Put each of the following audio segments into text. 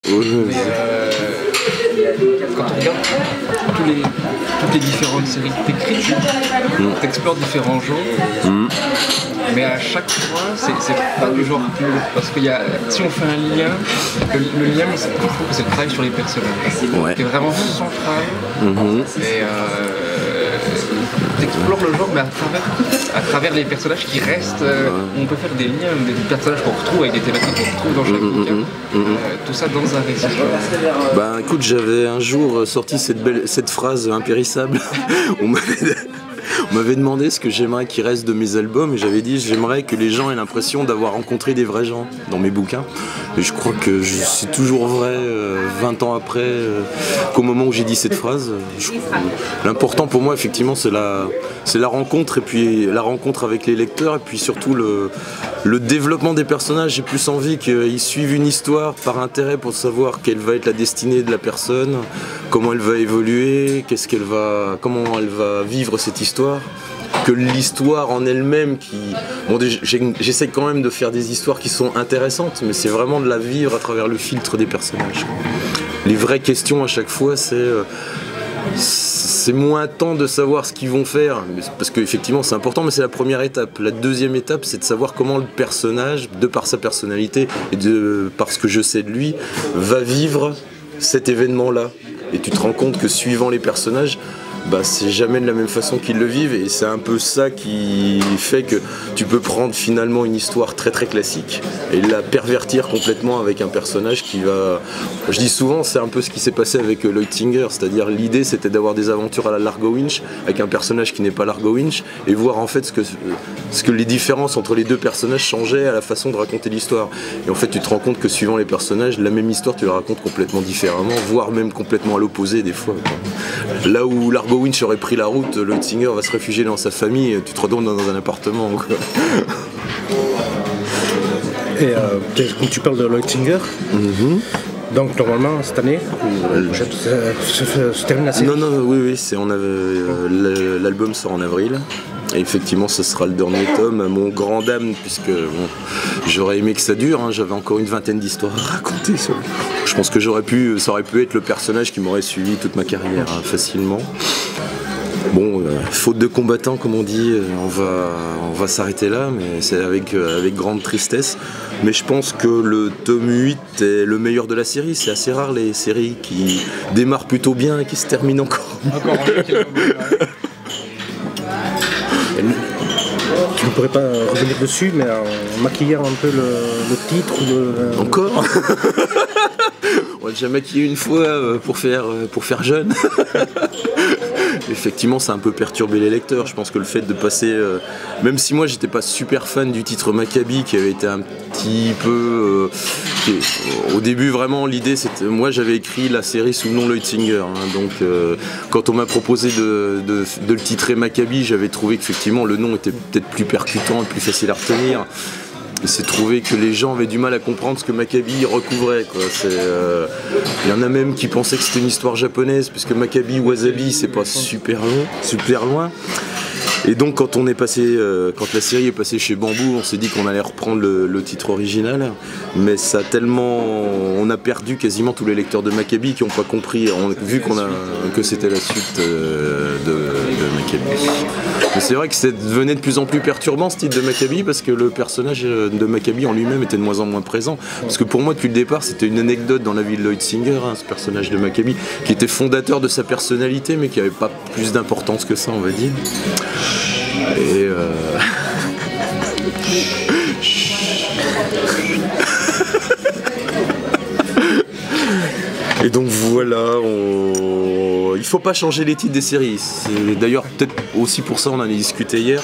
Mais quand on regarde toutes les différentes séries que t'écris, t'explores différents genres, mais à chaque fois, c'est pas du genre pur. Parce que si on fait un lien, le lien, je trouve que c'est le travail sur les personnages. Qui est vraiment central. Et t'explores le genre, mais à travers les personnages qui restent. On peut faire des liens, des personnages qu'on retrouve avec des thématiques qu'on retrouve dans chaque bouquin. Tout ça dans un récit. Ben écoute, j'avais un jour sorti cette phrase impérissable. On m'avait demandé ce que j'aimerais qu'il reste de mes albums et j'avais dit j'aimerais que les gens aient l'impression d'avoir rencontré des vrais gens dans mes bouquins. Et je crois que c'est toujours vrai 20 ans après qu'au moment où j'ai dit cette phrase. L'important pour moi effectivement c'est la rencontre et puis la rencontre avec les lecteurs et puis surtout le développement des personnages. J'ai plus envie qu'ils suivent une histoire par intérêt pour savoir quelle va être la destinée de la personne, comment elle va évoluer, comment elle va vivre cette histoire, que l'histoire en elle-même j'essaie quand même de faire des histoires qui sont intéressantes, mais c'est vraiment de la vivre à travers le filtre des personnages. Les vraies questions à chaque fois, c'est moins tant de savoir ce qu'ils vont faire, parce qu'effectivement c'est important, mais c'est la première étape. La deuxième étape, c'est de savoir comment le personnage, de par sa personnalité et par ce que je sais de lui, va vivre cet événement-là. Et tu te rends compte que suivant les personnages, c'est jamais de la même façon qu'ils le vivent, et c'est un peu ça qui fait que tu peux prendre finalement une histoire très très classique et la pervertir complètement avec un personnage qui va... Je dis souvent, c'est un peu ce qui s'est passé avec Lloyd Singer, c'est-à-dire l'idée c'était d'avoir des aventures à la Largo Winch avec un personnage qui n'est pas Largo Winch et voir en fait ce que les différences entre les deux personnages changeaient à la façon de raconter l'histoire. Et en fait tu te rends compte que suivant les personnages, la même histoire tu la racontes complètement différemment, voire même complètement à l'opposé des fois. Là où Largo Winch aurait pris la route, Lloyd Singer va se réfugier dans sa famille, tu te retrouves dans un appartement. Et quand tu parles de Lloyd Singer, donc normalement cette année, se termine la série. Oui, l'album sort en avril. Et effectivement, ce sera le dernier tome, à mon grand dam, puisque j'aurais aimé que ça dure, hein, j'avais encore une vingtaine d'histoires à raconter. Je pense que ça aurait pu être le personnage qui m'aurait suivi toute ma carrière, hein, facilement. Bon, faute de combattants, comme on dit, on va s'arrêter là, mais c'est avec grande tristesse. Mais je pense que le tome 8 est le meilleur de la série. C'est assez rare les séries qui démarrent plutôt bien et qui se terminent encore. Tu ne pourrais pas revenir dessus, mais en maquillant un peu le titre ou Encore on l'a déjà maquillé une fois pour faire jeune. Effectivement, ça a un peu perturbé les lecteurs. Je pense que le fait de passer... même si moi, j'étais pas super fan du titre Maccabi, qui avait été un petit peu... au début, vraiment, l'idée, c'était... Moi, j'avais écrit la série sous le nom Lloyd Singer. Hein, donc, quand on m'a proposé de le titrer Maccabi, j'avais trouvé qu'effectivement, le nom était peut-être plus percutant et plus facile à retenir. C'est trouvé que les gens avaient du mal à comprendre ce que Maccabi recouvrait, quoi. Y en a même qui pensaient que c'était une histoire japonaise, puisque Maccabi Wasabi c'est pas super loin. Et donc quand la série est passée chez Bamboo, on s'est dit qu'on allait reprendre le titre original, mais on a perdu quasiment tous les lecteurs de Maccabi qui n'ont pas compris, vu que c'était la suite de Maccabi. Mais c'est vrai que ça devenait de plus en plus perturbant ce titre de Maccabi, parce que le personnage de Maccabi en lui-même était de moins en moins présent. Parce que pour moi depuis le départ c'était une anecdote dans la vie de Lloyd Singer, hein, ce personnage de Maccabi, qui était fondateur de sa personnalité mais qui n'avait pas plus d'importance que ça, on va dire. Et et donc voilà, il faut pas changer les titres des séries. C'est d'ailleurs peut-être aussi pour ça, on en a discuté hier,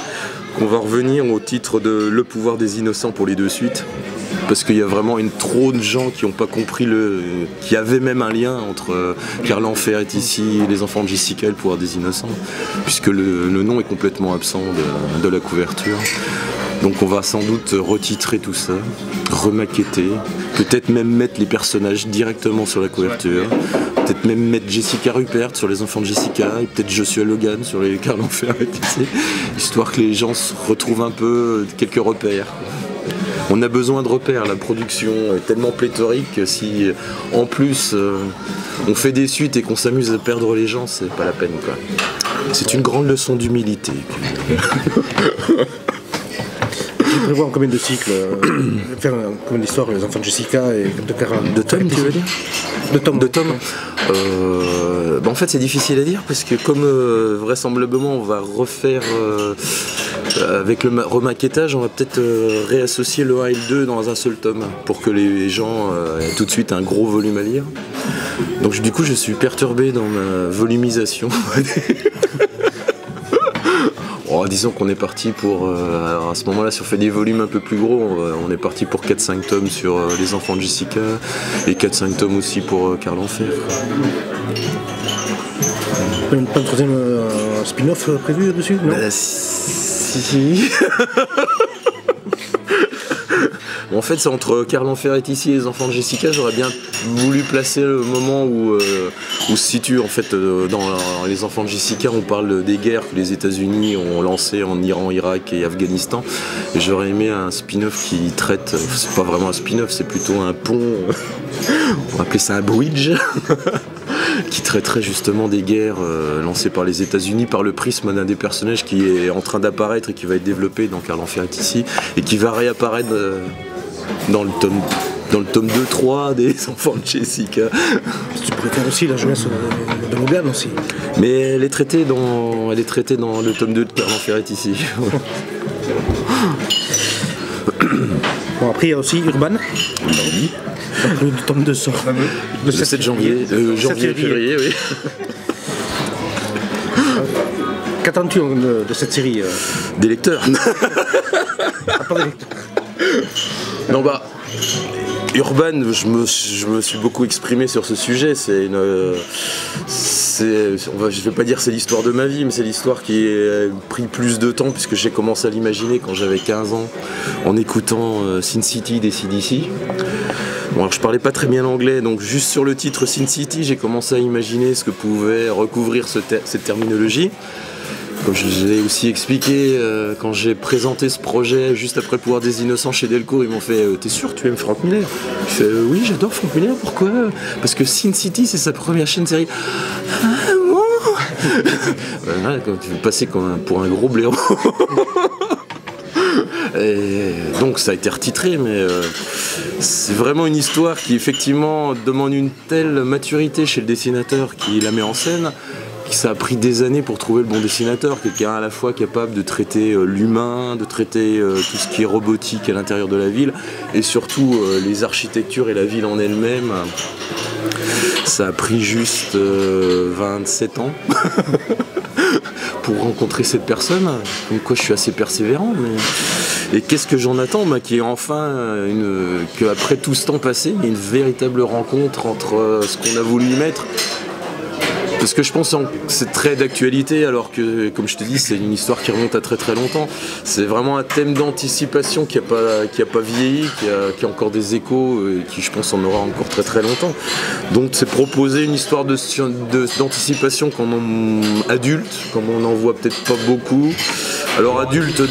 qu'on va revenir au titre de Le pouvoir des innocents pour les deux suites. Parce qu'il y a vraiment trop de gens qui n'ont pas compris qu'il y avait même un lien entre Car l'enfer est ici et Les enfants de Jessica et Le pouvoir des innocents, puisque le nom est complètement absent de la couverture. Donc on va sans doute retitrer tout ça, remaqueter, peut-être même mettre les personnages directement sur la couverture, peut-être même mettre Jessica Rupert sur Les enfants de Jessica et peut-être Joshua Logan sur les Car l'enfer est ici, histoire que les gens se retrouvent un peu quelques repères. on a besoin de repères. La production est tellement pléthorique que si en plus on fait des suites et qu'on s'amuse à perdre les gens, c'est pas la peine, quoi. C'est une grande leçon d'humilité. Tu prévois combien de cycles faire combien d'histoires les enfants de Jessica et de Carl? De tomes, tu veux dire? De tomes. De tomes. En fait, c'est difficile à dire parce que comme vraisemblablement on va refaire avec le remaquettage, on va peut-être réassocier le 1 et le 2 dans un seul tome pour que les gens aient tout de suite un gros volume à lire. Donc du coup, je suis perturbé dans ma volumisation. Disons qu'on est parti pour, alors à ce moment-là, si on fait des volumes un peu plus gros, on est parti pour 4-5 tomes sur les enfants de Jessica et 4-5 tomes aussi pour Carl Enfer. Pas un troisième spin-off prévu dessus, non? Si. En fait, c'est entre Carl Enfer est ici et les enfants de Jessica. J'aurais bien voulu placer le moment où se situe en fait dans les enfants de Jessica. On parle des guerres que les États-Unis ont lancées en Iran, Irak et Afghanistan. Et j'aurais aimé un spin-off qui traite. C'est pas vraiment un spin-off, c'est plutôt un pont. On va appeler ça un bridge. Qui traiterait justement des guerres lancées par les États-Unis par le prisme d'un des personnages qui est en train d'apparaître et qui va être développé dans Carl Enfer est ici et qui va réapparaître dans le tome 2-3 des enfants de Jessica. Tu pourrais faire aussi la jeunesse de Logan aussi. Mais elle est traitée dans le tome 2 de Carl Enfer est ici. Bon, après il y a aussi Urban. Oui. Le tome 2 sort le 7 janvier. Février, oui. Qu'attends-tu de cette série Des lecteurs. Pas des lecteurs. Non, Urban, je me suis beaucoup exprimé sur ce sujet. Je vais pas dire c'est l'histoire de ma vie, mais c'est l'histoire qui a pris plus de temps puisque j'ai commencé à l'imaginer quand j'avais 15 ans en écoutant Sin City des CDC. Bon, alors je parlais pas très bien l'anglais, donc juste sur le titre Sin City, j'ai commencé à imaginer ce que pouvait recouvrir cette terminologie. Comme je l'ai aussi expliqué quand j'ai présenté ce projet juste après Le Pouvoir des Innocents chez Delcourt, ils m'ont fait « T'es sûr que tu aimes Frank Miller ?» Je fais « Oui, j'adore Frank Miller, pourquoi ?» Parce que Sin City, c'est sa première chaîne série. « Ah bon ?» Voilà, quand tu veux passer pour un gros blaireau. Et donc ça a été retitré, mais c'est vraiment une histoire qui effectivement demande une telle maturité chez le dessinateur qui la met en scène, que ça a pris des années pour trouver le bon dessinateur, quelqu'un à la fois capable de traiter l'humain, de traiter tout ce qui est robotique à l'intérieur de la ville, et surtout les architectures et la ville en elle-même. Ça a pris juste 27 ans. Pour rencontrer cette personne, donc quoi je suis assez persévérant, mais... Et qu'est-ce que j'en attends, qui est enfin qu'après tout ce temps passé, il y a une véritable rencontre entre ce qu'on a voulu y mettre. Parce que je pense que c'est très d'actualité, alors que, comme je te dis, c'est une histoire qui remonte à très très longtemps. C'est vraiment un thème d'anticipation qui a pas vieilli, qui a encore des échos, et qui, je pense, en aura encore très très longtemps. Donc c'est proposer une histoire d'anticipation adulte, comme on n'en voit peut-être pas beaucoup. Alors adulte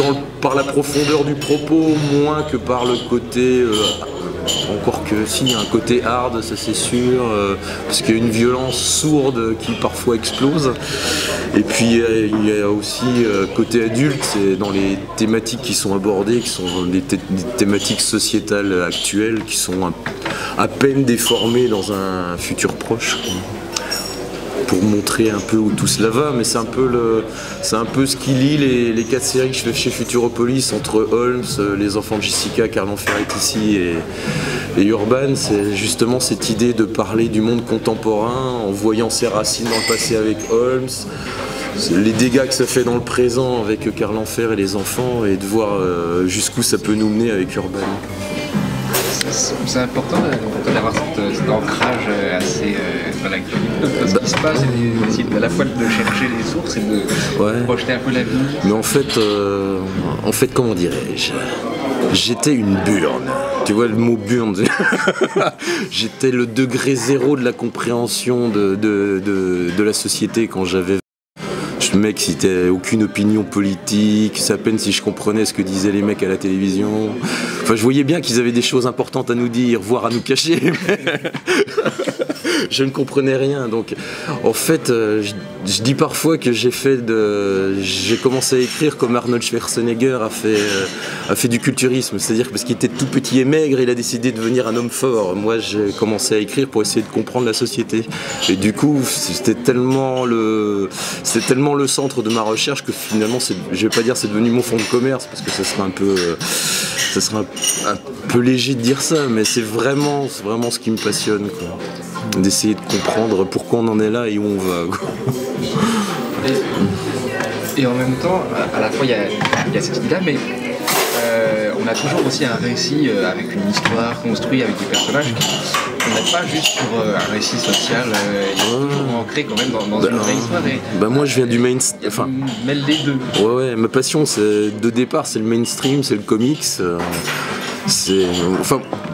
par la profondeur du propos, moins que par le côté... encore que si, il y a un côté hard, ça c'est sûr, parce qu'il y a une violence sourde qui parfois explose. Et puis il y a aussi côté adulte, c'est dans les thématiques qui sont abordées, qui sont des thématiques sociétales actuelles, qui sont à peine déformées dans un futur proche. Pour montrer un peu où tout cela va, mais c'est un peu ce qui lie les 4 séries que je fais chez Futuropolis entre Holmes, Les Enfants de Jessica, Carl Enfer est ici et Urban. C'est justement cette idée de parler du monde contemporain en voyant ses racines dans le passé avec Holmes, les dégâts que ça fait dans le présent avec Carl Enfer et les enfants, et de voir jusqu'où ça peut nous mener avec Urban. C'est important d'avoir cet ancrage assez dans l'actualité, dans ce qui se passe, et d'essayer à la fois de chercher les sources et de projeter un peu la vie. Mais en fait, comment dirais-je, j'étais une burne. Tu vois le mot burne. J'étais le degré zéro de la compréhension de la société quand j'avais... ce mec citait aucune opinion politique, c'est à peine si je comprenais ce que disaient les mecs à la télévision. Enfin, je voyais bien qu'ils avaient des choses importantes à nous dire, voire à nous cacher. Je ne comprenais rien. Donc, en fait, je dis parfois que j'ai commencé à écrire comme Arnold Schwarzenegger a fait du culturisme. C'est-à-dire que parce qu'il était tout petit et maigre, il a décidé de devenir un homme fort. Moi, j'ai commencé à écrire pour essayer de comprendre la société. Et du coup, c'était tellement le centre de ma recherche que finalement, je vais pas dire c'est devenu mon fonds de commerce parce que ça serait un peu léger de dire ça, mais c'est vraiment ce qui me passionne, quoi. D'essayer de comprendre pourquoi on en est là et où on va, quoi. Et en même temps, à la fois il y a cette idée-là, mais on a toujours aussi un récit avec une histoire construite, avec des personnages. On n'est pas juste sur un récit social, il est toujours ancré quand même dans une vraie histoire. Moi je viens du mainstream. Enfin, mêle les deux. Ouais, ma passion de départ c'est le mainstream, c'est le comics.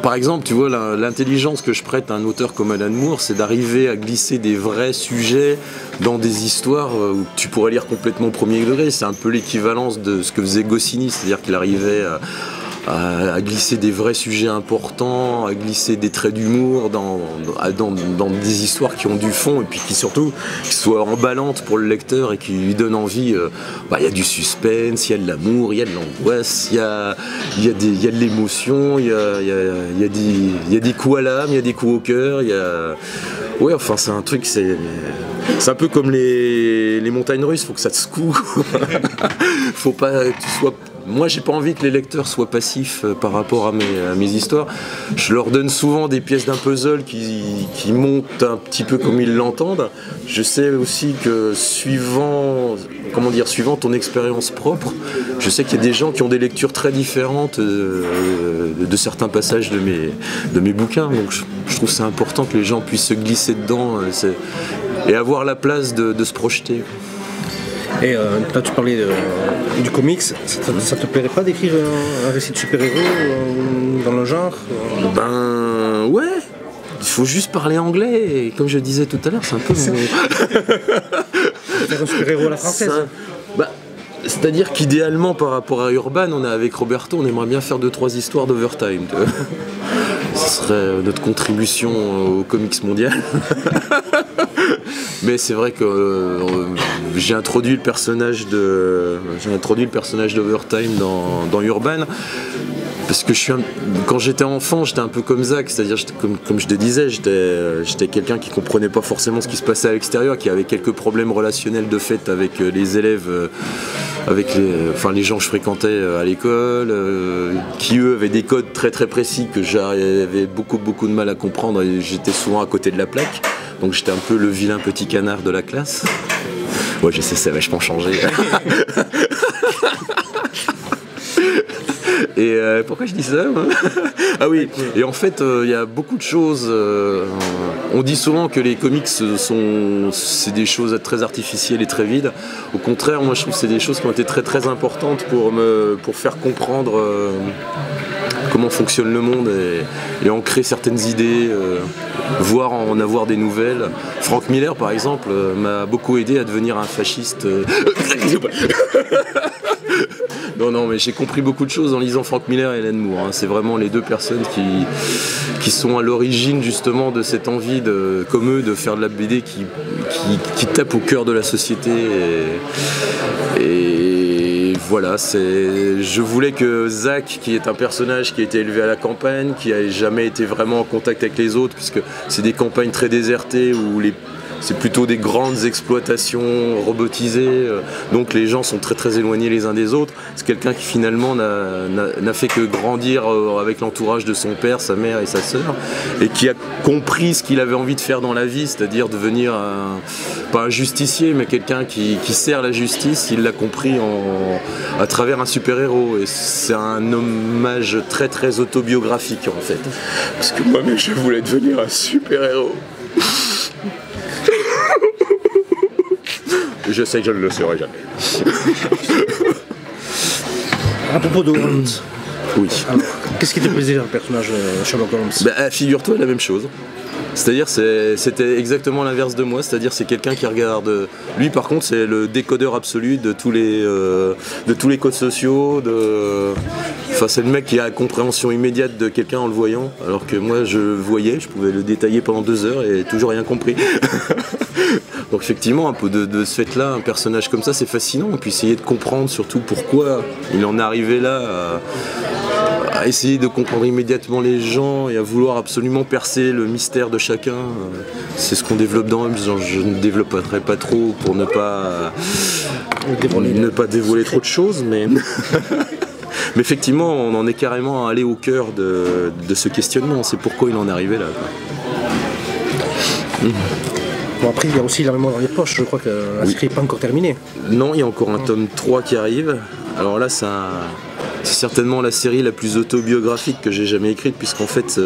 Par exemple, tu vois, l'intelligence que je prête à un auteur comme Alan Moore, c'est d'arriver à glisser des vrais sujets dans des histoires où tu pourrais lire complètement au premier degré. C'est un peu l'équivalence de ce que faisait Goscinny, c'est-à-dire qu'il arrivait à glisser des vrais sujets importants, à glisser des traits d'humour dans des histoires qui ont du fond et puis qui surtout qui soient emballantes pour le lecteur et qui lui donnent envie. Il y a du suspense, il y a de l'amour, il y a de l'angoisse, il y a de l'émotion, il y a des coups à l'âme, il y a des coups au cœur, ouais, enfin c'est un truc, c'est un peu comme les montagnes russes, faut que ça te secoue. Faut pas que tu sois. Moi, j'ai pas envie que les lecteurs soient passifs par rapport à mes histoires. Je leur donne souvent des pièces d'un puzzle qui montent un petit peu comme ils l'entendent. Je sais aussi que suivant ton expérience propre, je sais qu'il y a des gens qui ont des lectures très différentes de certains passages de mes bouquins. Donc, je trouve que c'est important que les gens puissent se glisser dedans et avoir la place de se projeter. Et là, tu parlais du comics. Ça te plairait pas d'écrire un récit de super-héros dans le genre Ben ouais. Il faut juste parler anglais. Et comme je disais tout à l'heure, c'est un peu. Faire un super-héros à la française. C'est-à-dire qu'idéalement, par rapport à Urban, avec Roberto, on aimerait bien faire 2-3 histoires d'Overtime. Ce serait notre contribution au comics mondial. Mais c'est vrai que j'ai introduit le personnage d'Overtime dans Urban. Parce que quand j'étais enfant, j'étais un peu comme Zach, c'est-à-dire comme je te disais, j'étais quelqu'un qui comprenait pas forcément ce qui se passait à l'extérieur, qui avait quelques problèmes relationnels de fait avec les élèves, avec les gens que je fréquentais à l'école, qui eux avaient des codes très très précis que j'avais beaucoup de mal à comprendre et j'étais souvent à côté de la plaque. Donc j'étais un peu le vilain petit canard de la classe. Ouais, je sais, ça a vachement changé. Et pourquoi je dis ça, moi? Ah oui, et en fait, il y a beaucoup de choses. On dit souvent que les comics, c'est des choses très artificielles et très vides. Au contraire, moi je trouve que c'est des choses qui ont été très très importantes pour faire comprendre comment fonctionne le monde et ancrer certaines idées, voire en avoir des nouvelles. Frank Miller, par exemple, m'a beaucoup aidé à devenir un fasciste. Non, mais j'ai compris beaucoup de choses en lisant Frank Miller et Alan Moore. Hein. C'est vraiment les deux personnes qui sont à l'origine justement de cette envie, comme eux, de faire de la BD qui tape au cœur de la société. Et voilà, je voulais que Zach, qui est un personnage qui a été élevé à la campagne, qui n'a jamais été vraiment en contact avec les autres, puisque c'est des campagnes très désertées où c'est plutôt des grandes exploitations robotisées, donc les gens sont très très éloignés les uns des autres. C'est quelqu'un qui finalement n'a fait que grandir avec l'entourage de son père, sa mère et sa sœur, et qui a compris ce qu'il avait envie de faire dans la vie, c'est-à-dire devenir pas un justicier, mais quelqu'un qui sert la justice. Il l'a compris à travers un super-héros, et c'est un hommage très très autobiographique en fait. Parce que moi-même je voulais devenir un super-héros. Je sais que je ne le serai jamais. À propos de Holmes. Oui. Alors, qu'est-ce qui te plaisait dans le personnage Sherlock Holmes? Figure-toi la même chose. C'est-à-dire c'était exactement l'inverse de moi, c'est-à-dire c'est quelqu'un qui regarde. Lui par contre c'est le décodeur absolu de tous les codes sociaux. Enfin c'est le mec qui a la compréhension immédiate de quelqu'un en le voyant, alors que moi je voyais, je pouvais le détailler pendant 2 heures et toujours rien compris. Donc effectivement un peu de ce fait-là, un personnage comme ça c'est fascinant, et puis essayer de comprendre surtout pourquoi il en est arrivé là. À essayer de comprendre immédiatement les gens et à vouloir absolument percer le mystère de chacun. C'est ce qu'on développe dans Hobbes. Je ne développerai pas trop pour ne pas dévoiler trop de choses, mais mais effectivement on en est carrément allé au cœur de ce questionnement. C'est pourquoi il en est arrivé là. Bon, après il y a aussi La mémoire dans les poches, je crois que la série n'est pas encore terminée. Non, il y a encore un tome 3 qui arrive. Alors là c'est certainement la série la plus autobiographique que j'ai jamais écrite, puisqu'en fait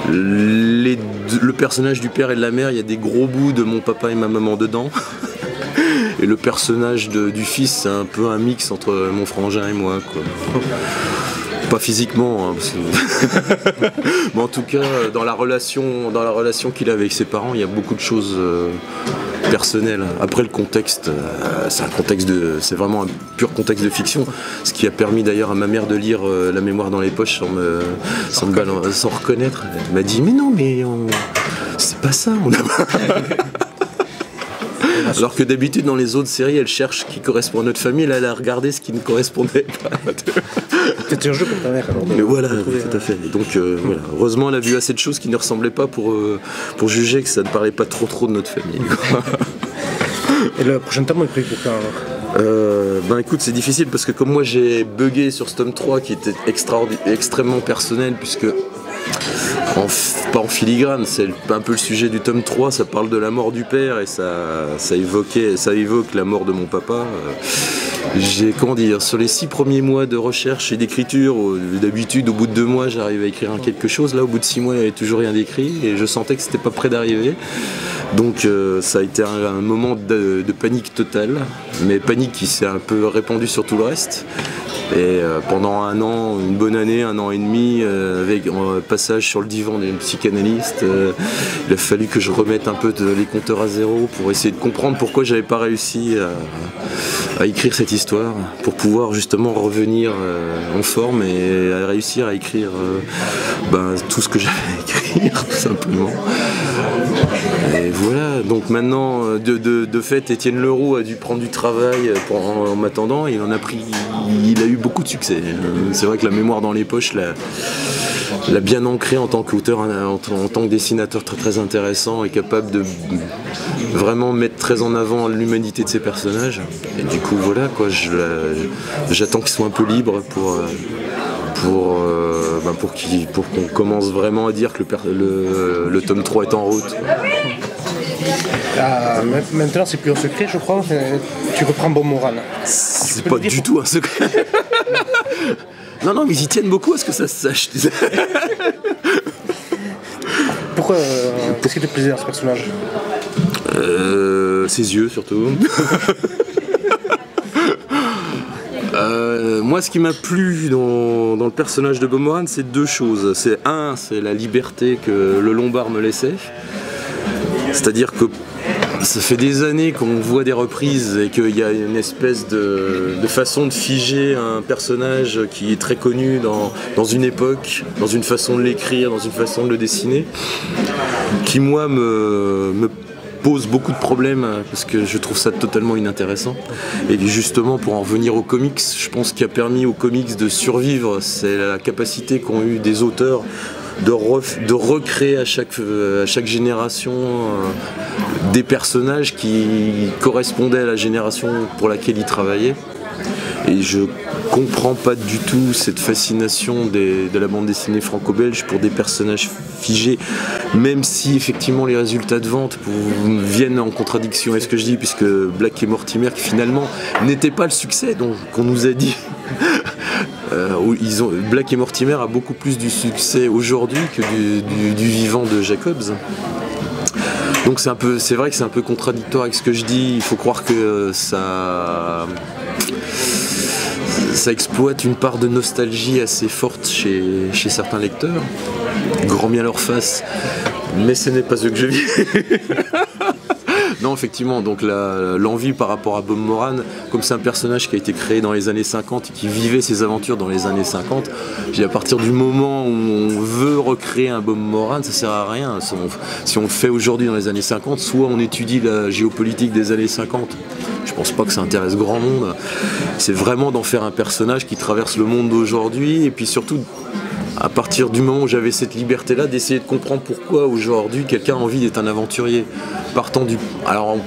le personnage du père et de la mère, il y a des gros bouts de mon papa et ma maman dedans. Et le personnage du fils, c'est un peu un mix entre mon frangin et moi, quoi. Pas physiquement, hein, mais en tout cas dans la relation qu'il a avec ses parents, il y a beaucoup de choses personnelles. Après le contexte, c'est vraiment un pur contexte de fiction, ce qui a permis d'ailleurs à ma mère de lire La mémoire dans les poches sans reconnaître. Elle m'a dit mais non, mais c'est pas ça. Alors que d'habitude dans les autres séries elle cherche ce qui correspond à notre famille, là elle a regardé ce qui ne correspondait pas. C'était un jeu pour ta mère alors. Mais voilà, tout à fait. Et donc voilà. Heureusement elle a vu assez de choses qui ne ressemblaient pas pour juger que ça ne parlait pas trop de notre famille. Et le prochain tome est prévu pour quand alors? Ben écoute, c'est difficile parce que comme moi j'ai bugué sur ce tome 3 qui était extrêmement personnel, puisque pas en filigrane, c'est un peu le sujet du tome 3, ça parle de la mort du père et ça évoque la mort de mon papa. Sur les 6 premiers mois de recherche et d'écriture, d'habitude au bout de 2 mois j'arrive à écrire quelque chose, là au bout de 6 mois il n'y avait toujours rien d'écrit et je sentais que c'était pas près d'arriver. Donc ça a été un moment de panique totale, mais panique qui s'est un peu répandue sur tout le reste. Et pendant 1 an, une bonne année, 1 an et demi, avec un passage sur le divan d'un psychanalyste, il a fallu que je remette un peu les compteurs à zéro pour essayer de comprendre pourquoi j'avais pas réussi à écrire cette histoire, pour pouvoir justement revenir en forme et à réussir à écrire tout ce que j'avais à écrire, tout simplement. Et voilà, donc maintenant, de fait, Étienne Leroux a dû prendre du travail en m'attendant, et il a eu beaucoup de succès. C'est vrai que La mémoire dans les poches l'a bien ancré en tant qu'auteur, en tant que dessinateur très très intéressant et capable de vraiment mettre très en avant l'humanité de ses personnages. Et du coup voilà quoi, j'attends qu'ils soient un peu libres pour qu'on commence vraiment à dire que le tome 3 est en route. Maintenant c'est plus un secret je crois, tu reprends Bon Moral. C'est pas du tout un secret. Non, mais ils y tiennent beaucoup à ce que ça se sache. Pourquoi qu'est-ce qui te plaisait dans ce personnage? Ses yeux surtout. Moi ce qui m'a plu dans le personnage de Bob Moran, c'est 2 choses. C'est la liberté que le Lombard me laissait. C'est-à-dire que ça fait des années qu'on voit des reprises et qu'il y a une espèce de façon de figer un personnage qui est très connu dans une époque, dans une façon de l'écrire, dans une façon de le dessiner, qui moi me pose beaucoup de problèmes parce que je trouve ça totalement inintéressant. Et justement pour en revenir aux comics, je pense qu'il a permis aux comics de survivre, c'est la capacité qu'ont eu des auteurs de recréer à chaque génération des personnages qui correspondaient à la génération pour laquelle ils travaillaient. Et je comprends pas du tout cette fascination de la bande dessinée franco-belge pour des personnages figés, même si effectivement les résultats de vente viennent en contradiction avec ce que je dis, puisque Black et Mortimer qui finalement n'était pas le succès qu'on nous a dit. Black et Mortimer a beaucoup plus du succès aujourd'hui que du vivant de Jacobs. Donc c'est vrai que c'est un peu contradictoire avec ce que je dis. Il faut croire que ça exploite une part de nostalgie assez forte chez certains lecteurs. Grand bien leur face. Mais ce n'est pas eux que je vis. Non, effectivement, donc l'envie par rapport à Bob Moran, comme c'est un personnage qui a été créé dans les années 50 et qui vivait ses aventures dans les années 50, à partir du moment où on veut recréer un Bob Moran, ça sert à rien. Si on le fait aujourd'hui dans les années 50, soit on étudie la géopolitique des années 50, je pense pas que ça intéresse grand monde, c'est vraiment d'en faire un personnage qui traverse le monde d'aujourd'hui, et puis surtout à partir du moment où j'avais cette liberté-là, d'essayer de comprendre pourquoi aujourd'hui quelqu'un a envie d'être un aventurier. Alors on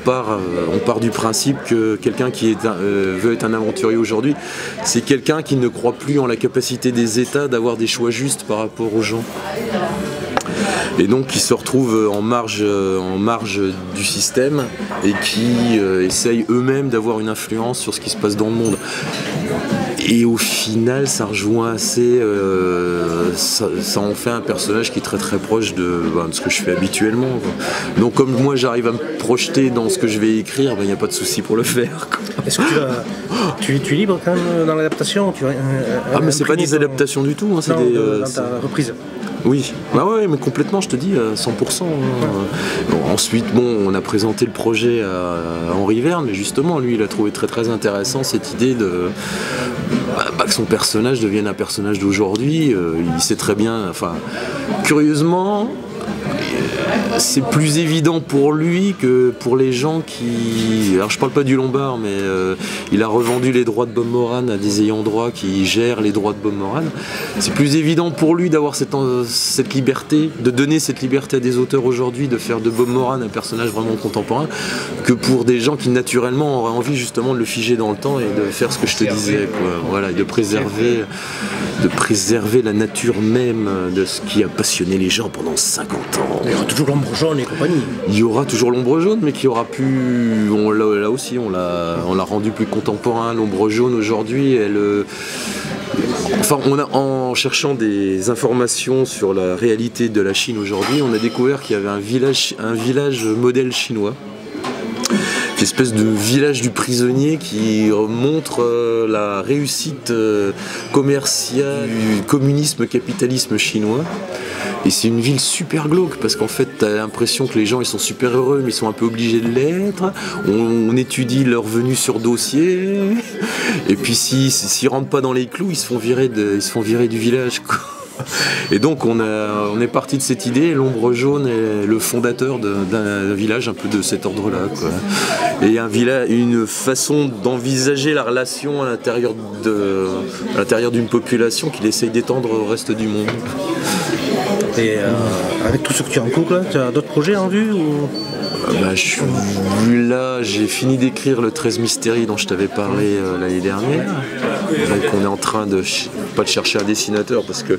part du principe que quelqu'un qui veut être un aventurier aujourd'hui, c'est quelqu'un qui ne croit plus en la capacité des États d'avoir des choix justes par rapport aux gens. Et donc qui se retrouvent en marge du système et qui essayent eux-mêmes d'avoir une influence sur ce qui se passe dans le monde. Et au final, ça rejoint assez, ça en fait un personnage qui est très très proche de ce que je fais habituellement, quoi. Donc comme moi j'arrive à me projeter dans ce que je vais écrire, il n'y a pas de souci pour le faire, quoi. Est-ce que tu es libre quand même dans l'adaptation? Ah mais c'est pas des adaptations du tout, hein, c'est dans ta reprise. Oui, ouais, mais complètement, je te dis, 100%. Bon, ensuite, on a présenté le projet à Henri Verne, mais justement, lui, il a trouvé très très intéressant cette idée que son personnage devienne un personnage d'aujourd'hui. Il sait très bien, curieusement, c'est plus évident pour lui que pour les gens qui... Alors je parle pas du Lombard, mais il a revendu les droits de Bob Moran à des ayants droit qui gèrent les droits de Bob Moran. C'est plus évident pour lui d'avoir cette liberté, de donner cette liberté à des auteurs aujourd'hui, de faire de Bob Moran un personnage vraiment contemporain, que pour des gens qui naturellement auraient envie justement de le figer dans le temps et de faire ce que je te disais, quoi. Voilà, et de préserver la nature même de ce qui a passionné les gens pendant 50 ans. Il y aura toujours l'ombre jaune et compagnie. Il y aura toujours l'ombre jaune, mais qui aura pu... Là aussi, on l'a rendu plus contemporain. L'ombre jaune aujourd'hui, elle... en cherchant des informations sur la réalité de la Chine aujourd'hui, on a découvert qu'il y avait un village modèle chinois. Une espèce de village du prisonnier qui montre la réussite commerciale du communisme-capitalisme chinois. Et c'est une ville super glauque parce qu'en fait t'as l'impression que les gens ils sont super heureux mais ils sont un peu obligés de l'être. On étudie leur venue sur dossier et puis s'ils rentrent pas dans les clous ils se font virer du village, quoi. Et donc on est parti de cette idée. L'ombre jaune est le fondateur d'un village un peu de cet ordre-là, quoi. Et une façon d'envisager la relation à l'intérieur d'une population qu'il essaye d'étendre au reste du monde. Et avec tout ce que tu as en cours, tu as d'autres projets en vue ou... J'ai fini d'écrire le 13 Mystéries dont je t'avais parlé l'année dernière. Donc on est en train pas de chercher un dessinateur parce que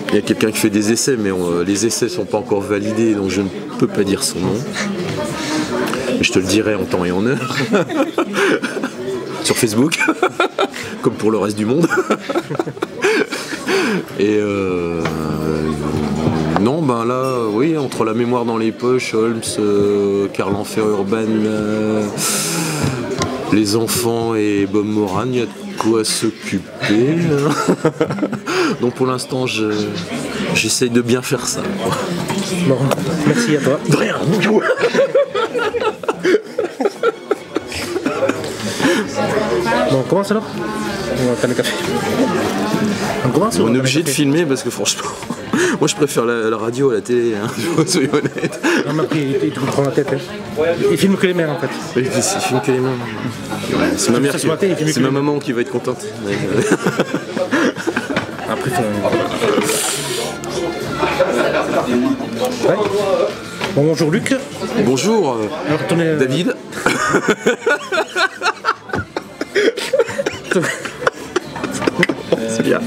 il y a quelqu'un qui fait des essais, mais les essais sont pas encore validés, donc je ne peux pas dire son nom. Mais je te le dirai en temps et en heure. Sur Facebook, comme pour le reste du monde. Et non, oui, entre La mémoire dans les poches, Holmes, Karl l'enfer urbain, les enfants et Bob Moran, il y a de quoi s'occuper. Donc pour l'instant, j'essaye de bien faire ça. Bon, merci à toi. De rien. Bon, on commence alors? On va faire le café. On est obligé de filmer parce que franchement, moi je préfère la radio à la télé, hein. Soyez honnête. Non, mais après, il te prend la tête. Hein. Il filme que les mères en fait. Oui, il filme que les mères. C'est ma mère c'est ma maman qui va être contente. Après, ouais. Bon, bonjour Luc. Bonjour David. C'est bien.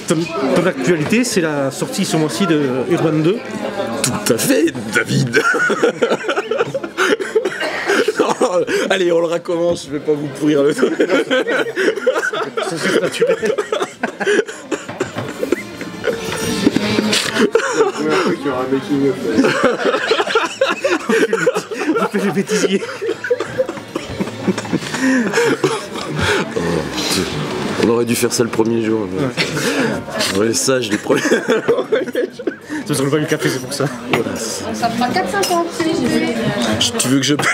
Ton actualité, c'est la sortie ce mois-ci de Urban 2. Tout à fait, David. Non, allez, on le recommence, je vais pas vous pourrir le truc. C'est naturel. C'est la première fois qu'il y aura un making-of. On fait le bêtisier. On aurait dû faire ça le premier jour. Ouais, sage les premiers. C'est te sers pas du café, c'est pour ça. Voilà. Ça fera 4,50 s'il vous plaît. Tu veux que je paye?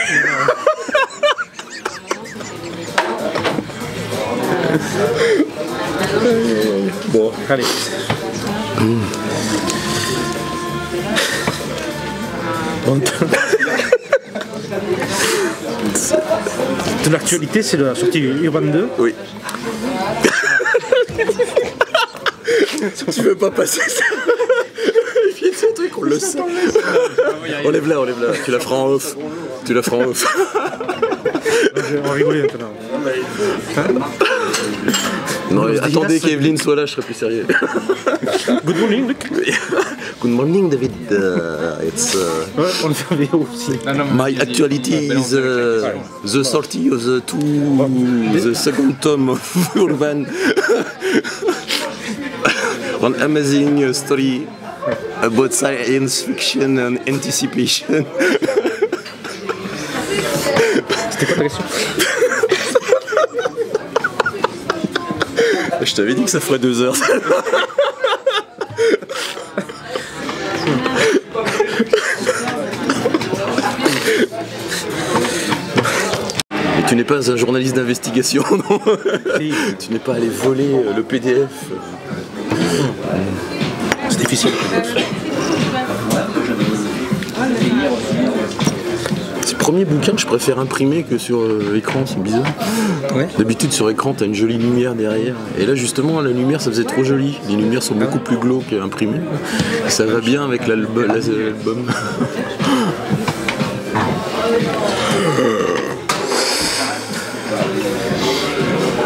Bon, allez. De l'actualité, c'est la sortie Urban 2. Oui. Tu veux pas passer ça? Il y a ce truc, on le sait. Enlève-la. Tu la feras en off. On va rigoler maintenant. Non, attendez qu'Evelyne soit là, je serai plus sérieux. Good morning, Luc. Good morning, David. It's Ouais, on le fait en VO aussi. my actuality is the sortie of the second tome of Urban. An amazing story about science fiction and anticipation. C'était quoi ta question? Je t'avais dit que ça ferait 2 heures. Et tu n'es pas un journaliste d'investigation, non? Tu n'es pas allé voler le PDF. C'est difficile. C'est le premier bouquin que je préfère imprimer que sur écran, c'est bizarre. Ouais. D'habitude sur écran t'as une jolie lumière derrière. Et là justement la lumière ça faisait trop joli. Les lumières sont beaucoup plus glauques imprimées. Et ça va bien avec l'album.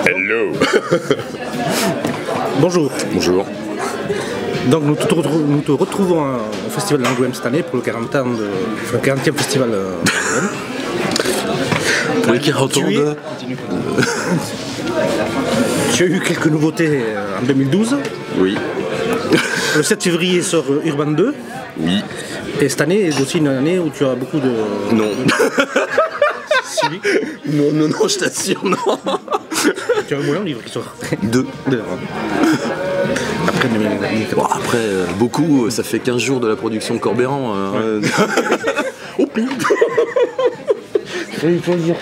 Hello. Bonjour. Bonjour. Donc nous te retrouvons au Festival d'Angoulême cette année pour le 40e festival d'Angoulême. Pour les 40 ans de... Tu as eu quelques nouveautés en 2012. Oui. Le 7 février sort Urban 2. Oui. Et cette année est aussi une année où tu as beaucoup de... Non. Si, oui. Non, je t'assure, non. Tu as un moyen livre qui sort. 2. Après 2014. Bon, après, beaucoup, ça fait 15 jours de la production de Corbéran. Oh putain. Il faut dire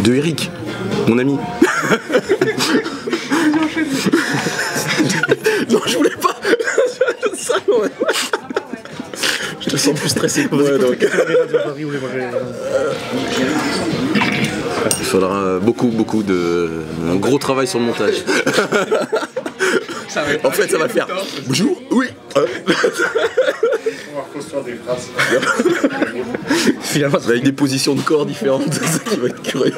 De Eric, mon ami. Non, je voulais pas. Ça, ouais. Je te sens plus stressé que moi, donc. Il faudra beaucoup de... un gros travail sur le montage. En fait, ça va faire. Bonjour. Oui. On va reconstruire des phrases. Finalement, Avec des positions de corps différentes, c'est ça qui va être curieux.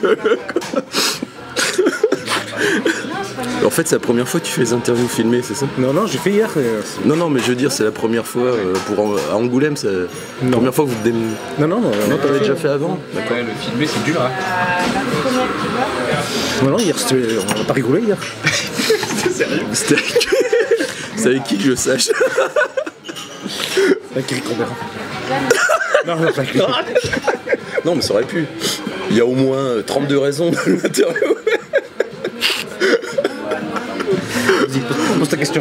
En fait, c'est la première fois que tu fais des interviews filmées, c'est ça? non, j'ai fait hier. Non, mais je veux dire, c'est la première fois à Angoulême, c'est la première fois que vous... Non, t'avais déjà fait avant? Ouais, le filmer c'est dur. Hein. Non, hier, on n'a pas rigolé hier. C'était avec qui que je sache? Avec Eric Corbéran. Non, pas avec lui. Non, mais ça aurait pu. Il y a au moins 32 raisons de l'interview. Vas-y, pose ta question.